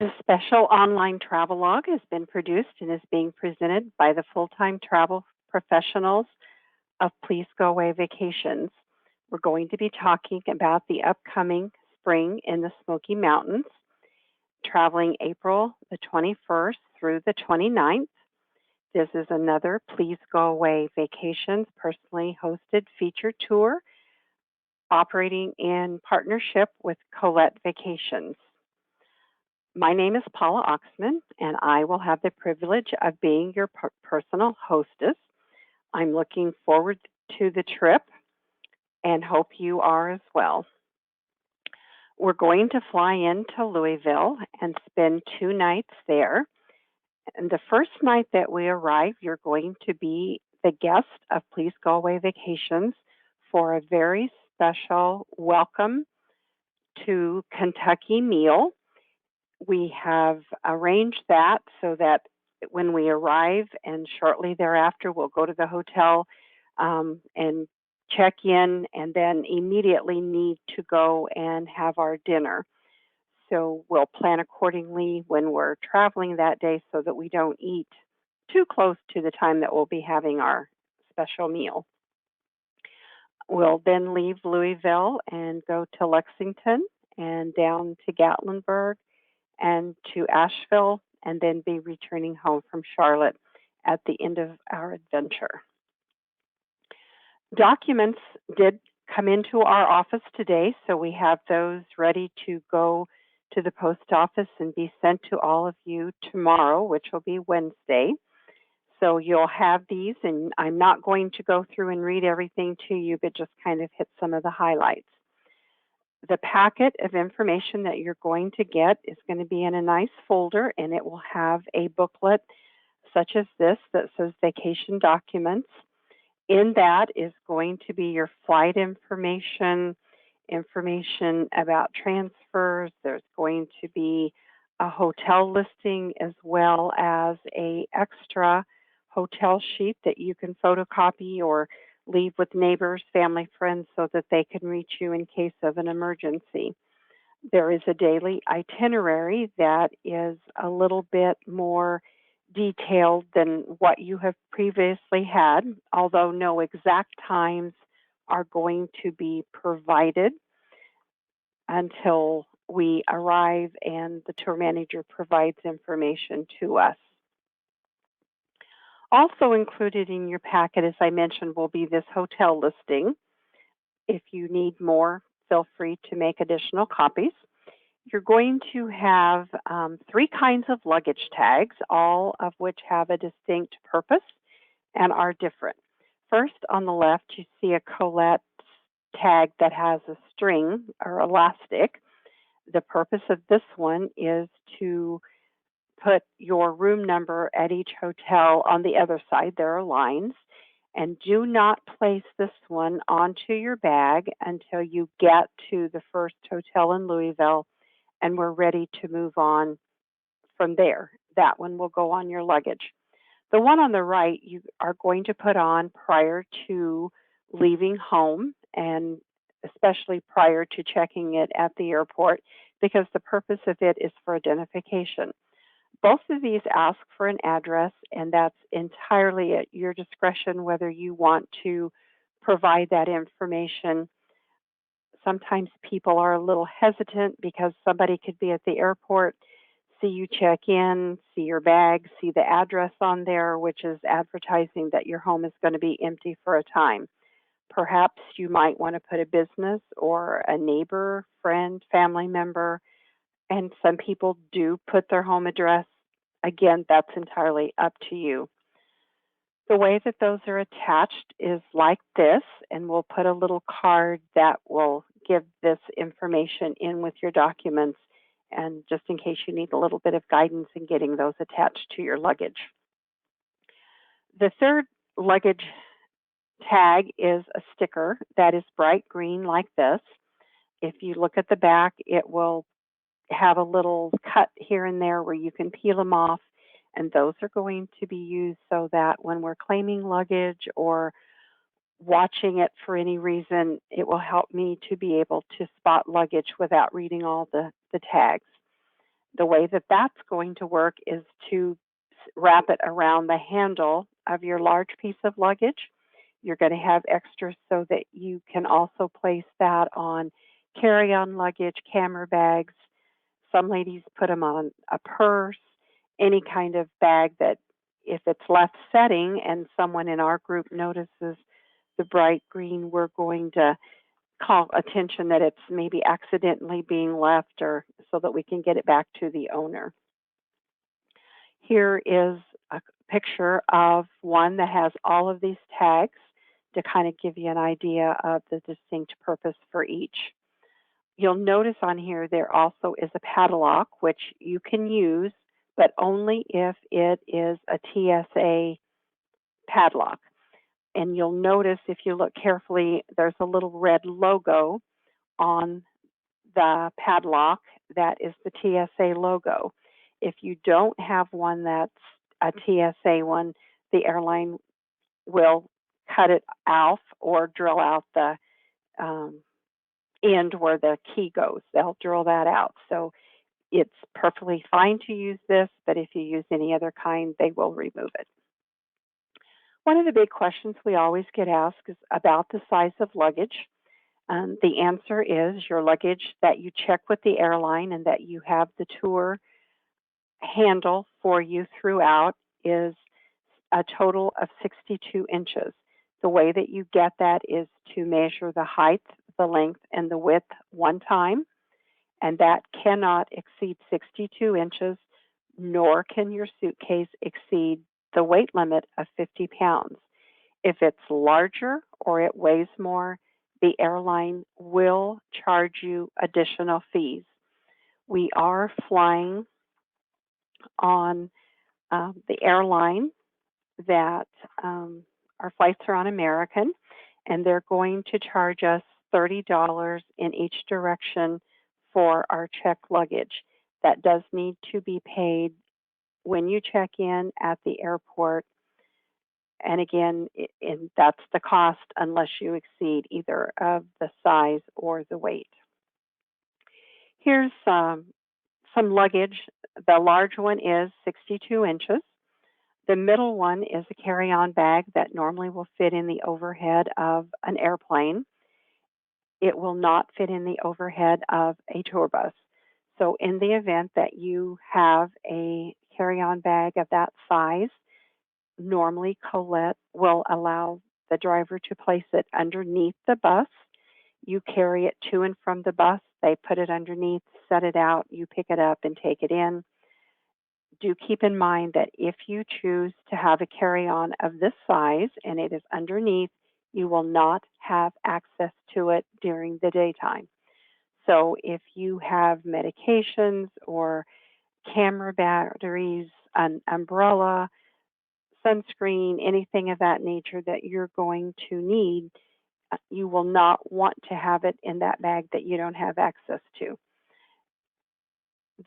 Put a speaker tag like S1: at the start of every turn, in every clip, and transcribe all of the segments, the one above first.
S1: The special online travelogue has been produced and is being presented by the full-time travel professionals of Please Go Away Vacations. We're going to be talking about the upcoming spring in the Smoky Mountains, traveling April the 21st through the 29th. This is another Please Go Away Vacations personally hosted feature tour operating in partnership with Colette Vacations. My name is Paula Oxman, and I will have the privilege of being your personal hostess. I'm looking forward to the trip and hope you are as well. We're going to fly into Louisville and spend 2 nights there. And the first night that we arrive, you're going to be the guest of Please Go Away Vacations for a very special welcome to Kentucky meal. We have arranged that so that when we arrive and shortly thereafter, we'll go to the hotel and check in and then immediately need to go and have our dinner. So we'll plan accordingly when we're traveling that day so that we don't eat too close to the time that we'll be having our special meal. We'll then leave Louisville and go to Lexington and down to Gatlinburg and to Asheville, and then be returning home from Charlotte at the end of our adventure. Documents did come into our office today, so we have those ready to go to the post office and be sent to all of you tomorrow, which will be Wednesday. So you'll have these, and I'm not going to go through and read everything to you, but just kind of hit some of the highlights. The packet of information that you're going to get is going to be in a nice folder, and it will have a booklet such as this that says Vacation Documents. In that is going to be your flight information about transfers. There's going to be a hotel listing as well as an extra hotel sheet that you can photocopy or leave with neighbors, family, friends so that they can reach you in case of an emergency. There is a daily itinerary that is a little bit more detailed than what you have previously had, although no exact times are going to be provided until we arrive and the tour manager provides information to us. Also included in your packet, as I mentioned, will be this hotel listing. If you need more, feel free to make additional copies. You're going to have 3 kinds of luggage tags, all of which have a distinct purpose and are different. First, on the left, you see a Colette tag that has a string or elastic. The purpose of this one is to put your room number at each hotel on the other side. There are lines. And do not place this one onto your bag until you get to the first hotel in Louisville and we're ready to move on from there. That one will go on your luggage. The one on the right you are going to put on prior to leaving home, and especially prior to checking it at the airport, because the purpose of it is for identification. Both of these ask for an address, and that's entirely at your discretion whether you want to provide that information. Sometimes people are a little hesitant because somebody could be at the airport, see you check in, see your bag, see the address on there, which is advertising that your home is going to be empty for a time. Perhaps you might want to put a business or a neighbor, friend, family member, and some people do put their home address. Again, that's entirely up to you. The way that those are attached is like this, and we'll put a little card that will give this information in with your documents, and just in case you need a little bit of guidance in getting those attached to your luggage. The third luggage tag is a sticker that is bright green like this. If you look at the back, it will have a little cut here and there where you can peel them off, and those are going to be used so that when we're claiming luggage or watching it for any reason, it will help me to be able to spot luggage without reading all the tags. The way that that's going to work is to wrap it around the handle of your large piece of luggage. You're going to have extras so that you can also place that on carry-on luggage, camera bags. Some ladies put them on a purse, any kind of bag that if it's left setting and someone in our group notices the bright green, we're going to call attention that it's maybe accidentally being left or so that we can get it back to the owner. Here is a picture of one that has all of these tags to kind of give you an idea of the distinct purpose for each. You'll notice on here there also is a padlock, which you can use, but only if it is a TSA padlock. And you'll notice if you look carefully, there's a little red logo on the padlock that is the TSA logo. If you don't have one that's a TSA one, the airline will cut it off or drill out the end where the key goes. They'll drill that out. So it's perfectly fine to use this, but if you use any other kind, they will remove it. One of the big questions we always get asked is about the size of luggage. The answer is your luggage that you check with the airline and that you have the tour handle for you throughout is a total of 62 inches. The way that you get that is to measure the height, the length, and the width one time, and that cannot exceed 62 inches, nor can your suitcase exceed the weight limit of 50 pounds. If it's larger or it weighs more, the airline will charge you additional fees. We are flying on the airline that our flights are on American, and they're going to charge us $30 in each direction for our checked luggage. That does need to be paid when you check in at the airport. And again, that's the cost unless you exceed either of the size or the weight. Here's some luggage. The large one is 62 inches. The middle one is a carry-on bag that normally will fit in the overhead of an airplane. It will not fit in the overhead of a tour bus. So in the event that you have a carry-on bag of that size, normally Colette will allow the driver to place it underneath the bus. You carry it to and from the bus. They put it underneath, set it out, you pick it up and take it in. Do keep in mind that if you choose to have a carry-on of this size and it is underneath, you will not have access to it during the daytime. So if you have medications or camera batteries, an umbrella, sunscreen, anything of that nature that you're going to need, you will not want to have it in that bag that you don't have access to.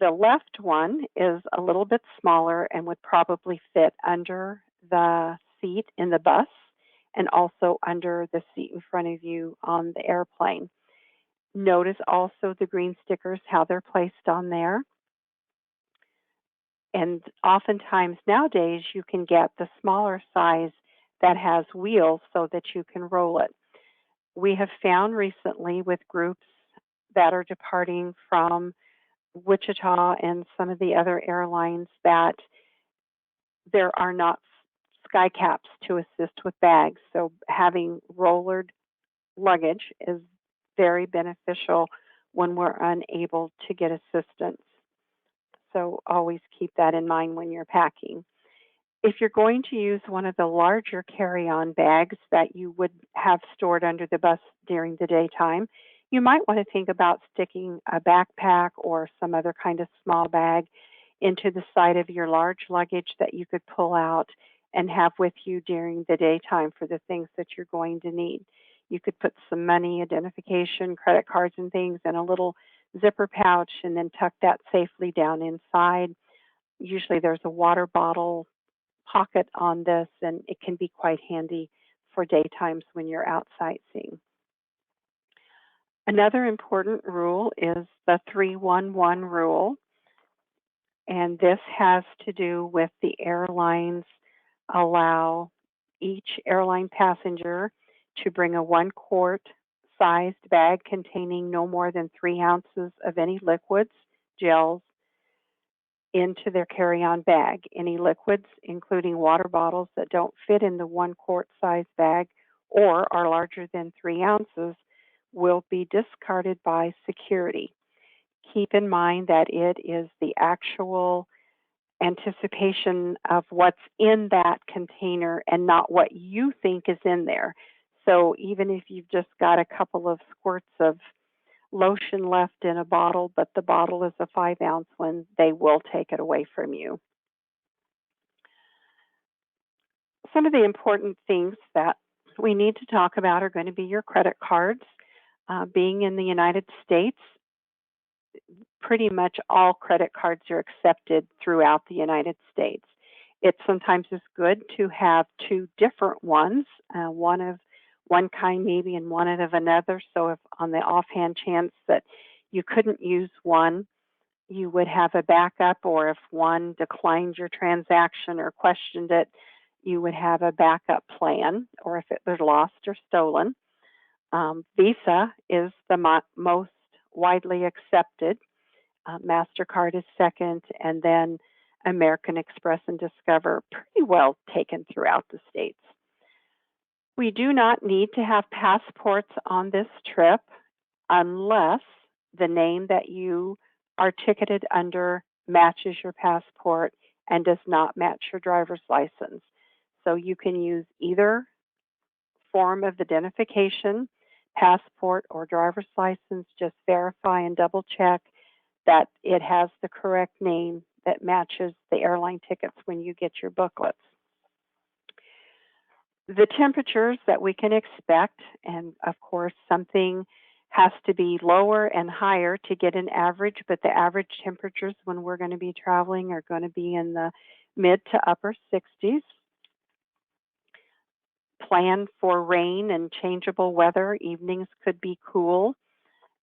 S1: The left one is a little bit smaller and would probably fit under the seat in the bus and also under the seat in front of you on the airplane. Notice also the green stickers, how they're placed on there. And oftentimes nowadays you can get the smaller size that has wheels so that you can roll it. We have found recently with groups that are departing from Wichita and some of the other airlines that there are not sky caps to assist with bags. So having rollered luggage is very beneficial when we're unable to get assistance. So always keep that in mind when you're packing. If you're going to use one of the larger carry-on bags that you would have stored under the bus during the daytime, you might want to think about sticking a backpack or some other kind of small bag into the side of your large luggage that you could pull out and have with you during the daytime for the things that you're going to need. You could put some money, identification, credit cards and things in a little zipper pouch and then tuck that safely down inside. Usually there's a water bottle pocket on this, and it can be quite handy for daytimes when you're out sightseeing. Another important rule is the 3-1-1 rule. And this has to do with the airlines allow each airline passenger to bring a 1 quart sized bag containing no more than 3 ounces of any liquids, gels, into their carry-on bag. Any liquids, including water bottles that don't fit in the 1 quart size bag or are larger than 3 ounces, will be discarded by security. Keep in mind that it is the actual anticipation of what's in that container and not what you think is in there. So even if you've just got a couple of squirts of lotion left in a bottle, but the bottle is a 5 ounce one, they will take it away from you. Some of the important things that we need to talk about are going to be your credit cards. Being in the United States, pretty much all credit cards are accepted throughout the United States. It sometimes is good to have two different ones, one of one kind maybe and one of another. So if on the offhand chance that you couldn't use one, you would have a backup, or if one declined your transaction or questioned it, you would have a backup plan, or if it was lost or stolen. Visa is the most widely accepted. MasterCard is second, and then American Express and Discover, pretty well taken throughout the states. We do not need to have passports on this trip unless the name that you are ticketed under matches your passport and does not match your driver's license. So you can use either form of identification, passport or driver's license. Just verify and double check that it has the correct name that matches the airline tickets when you get your booklets. The temperatures that we can expect, and of course something has to be lower and higher to get an average, but the average temperatures when we're going to be traveling are going to be in the mid to upper 60s. Plan for rain and changeable weather. Evenings could be cool.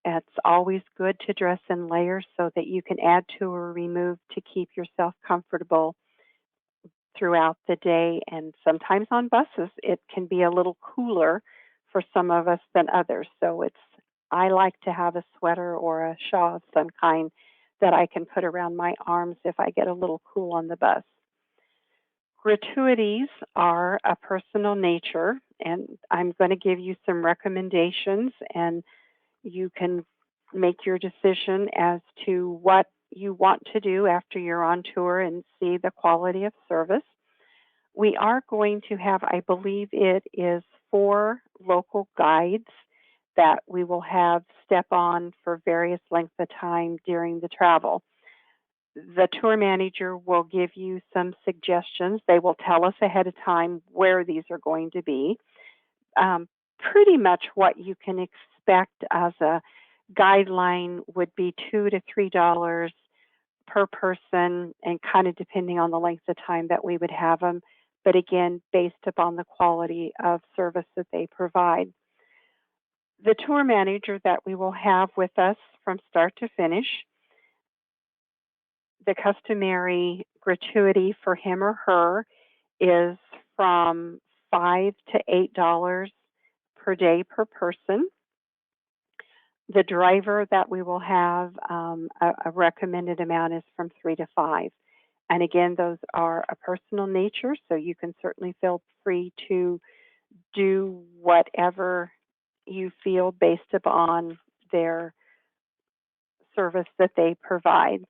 S1: It's always good to dress in layers so that you can add to or remove to keep yourself comfortable throughout the day. And sometimes on buses, it can be a little cooler for some of us than others. So I like to have a sweater or a shawl of some kind that I can put around my arms if I get a little cool on the bus. Gratuities are a personal nature, and I'm going to give you some recommendations, and you can make your decision as to what you want to do after you're on tour and see the quality of service. We are going to have, I believe it is 4 local guides that we will have step on for various lengths of time during the travel. The tour manager will give you some suggestions. They will tell us ahead of time where these are going to be. Pretty much what you can expect as a guideline would be $2 to $3 per person, and kind of depending on the length of time that we would have them, but again, based upon the quality of service that they provide. The tour manager that we will have with us from start to finish, the customary gratuity for him or her is from $5 to $8 per day per person. The driver that we will have, a recommended amount is from 3 to 5. And again, those are a personal nature, so you can certainly feel free to do whatever you feel based upon their service that they provide.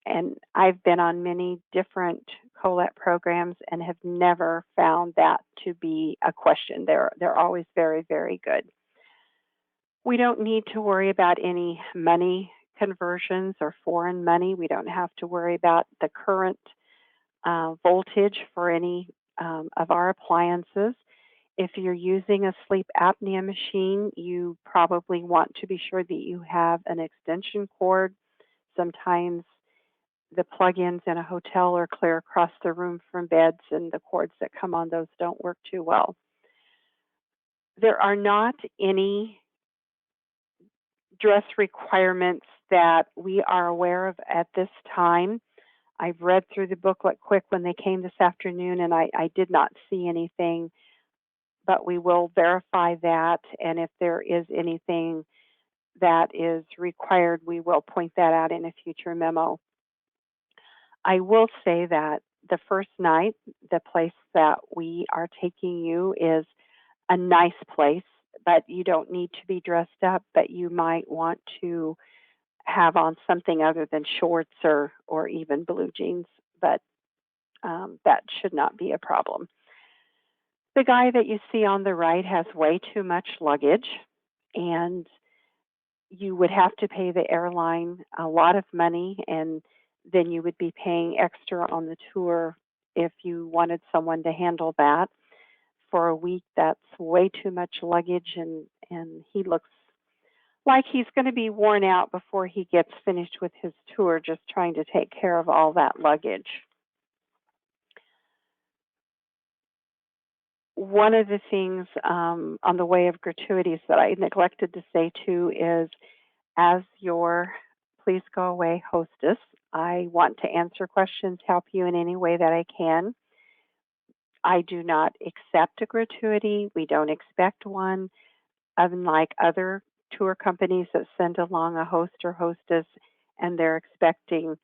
S1: And I've been on many different Colette programs and have never found that to be a question. They're always very, very good. We don't need to worry about any money conversions or foreign money. We don't have to worry about the current voltage for any of our appliances. If you're using a sleep apnea machine, you probably want to be sure that you have an extension cord. Sometimes the plug-ins in a hotel are clear across the room from beds, and the cords that come on those don't work too well. There are not any dress requirements that we are aware of at this time. I've read through the booklet quick when they came this afternoon, and I did not see anything, but we will verify that. And if there is anything that is required, we will point that out in a future memo. I will say that the first night, the place that we are taking you is a nice place, but you don't need to be dressed up, but you might want to have on something other than shorts or even blue jeans, but that should not be a problem. The guy that you see on the right has way too much luggage, and you would have to pay the airline a lot of money, and then you would be paying extra on the tour if you wanted someone to handle that. For a week, that's way too much luggage, and he looks like he's going to be worn out before he gets finished with his tour just trying to take care of all that luggage. One of the things on the way of gratuities that I neglected to say too is, as your Please Go Away hostess, I want to answer questions, help you in any way that I can. I do not accept a gratuity. We don't expect one, unlike other tour companies that send along a host or hostess and they're expecting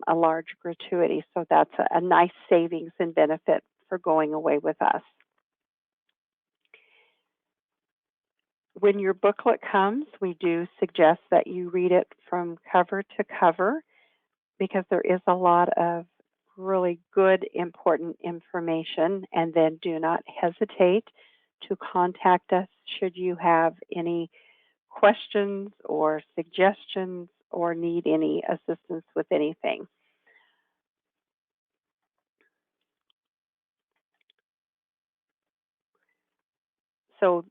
S1: a large gratuity. So that's a nice savings and benefit for going away with us. When your booklet comes, we do suggest that you read it from cover to cover because there is a lot of really good, important information. And then do not hesitate to contact us should you have any questions or suggestions or need any assistance with anything. So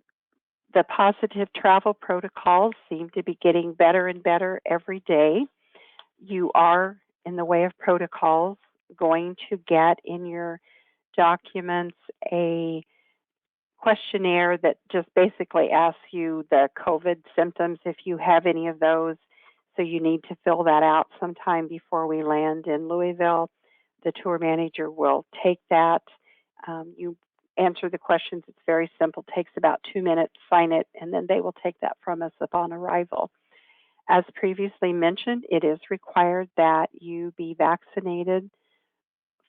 S1: the positive travel protocols seem to be getting better and better every day. You are, in the way of protocols, going to get in your documents a questionnaire that just basically asks you the COVID symptoms if you have any of those. So you need to fill that out sometime before we land in Louisville. The tour manager will take that. You answer the questions. It's very simple, takes about 2 minutes, sign it, and then they will take that from us upon arrival. As previously mentioned, it is required that you be vaccinated,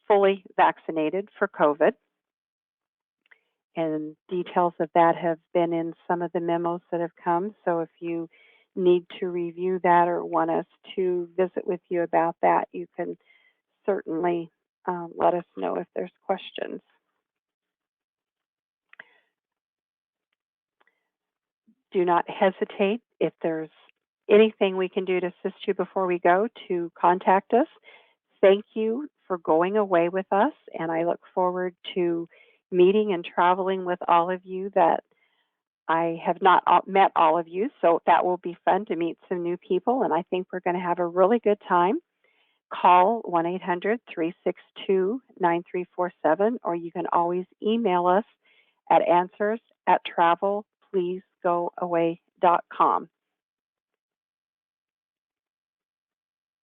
S1: fully vaccinated for COVID. And details of that have been in some of the memos that have come. So if you need to review that or want us to visit with you about that, you can certainly let us know if there's questions. Do not hesitate if there's anything we can do to assist you before we go to contact us. Thank you for going away with us, and I look forward to meeting and traveling with all of you that I have not met all of you, so that will be fun to meet some new people, and I think we're going to have a really good time. Call 1-800-362-9347, or you can always email us at answers@travelpleasegoaway.com.